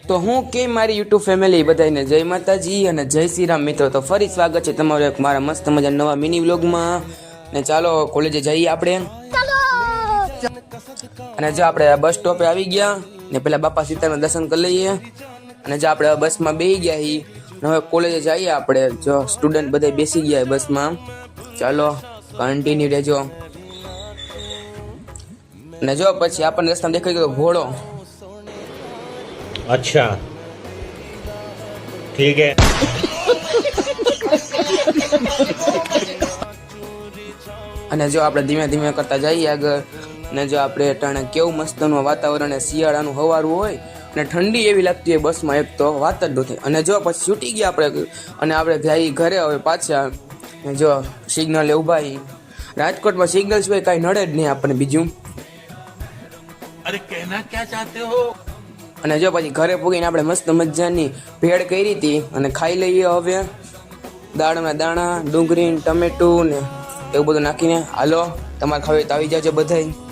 તો હું કે મારી યુટ્યુબ ફેમિલી બધાને જય માતાજી અને જય શ્રી રામ મિત્રો. તો ફરી સ્વાગત છે તમારું એક મારા મસ્ત મજા નવા મિની વ્લોગમાં. ને ચાલો કોલેજે જઈએ આપણે. અને જો આપણે બસ સ્ટોપે આવી ગયા ને પેલા બાપા સીતાના દર્શન કરી લઈએ. અને જો આપણે બસમાં બેસી ગયા હી હવે કોલેજે જઈએ આપણે. જો સ્ટુડન્ટ બધા બેસી ગયા બસમાં. ચાલો કન્ટિન્યુ રહેજો. અને જો પછી આપણને રસ્તામાં દેખાઈ ગયો ઘોડો. अच्छा ठीक है. અને જો આપણે ધીમે ધીમે કરતા જઈએ આગળ. અને જો આપણે અટાણે કેવું મસ્તનું વાતાવરણ શિયાળાનું હવારું હોય અને ઠંડી એવી લાગતી હોય બસમાં, એક તો વાત જ નથી. અને જો પછી છૂટી ગયા આપણે અને આપણે જઈએ ઘરે હવે પાછા. જો સિગ્નલ ઊભા હી. રાજકોટમાં સિગ્નલ સિવાય કાંઈ નડે જ નહીં આપણને બીજું. अरे कहना क्या चाहते हो. અને જો પછી ઘરે પૂગીને આપણે મસ્ત મજાની ભેળ કરી હતી અને ખાઈ લઈએ હવે. દાળના દાણા, ડુંગળી, ટમેટું ને એવું બધું નાખીને. હાલો તમારે ખાવી તો આવી જાજો બધાય.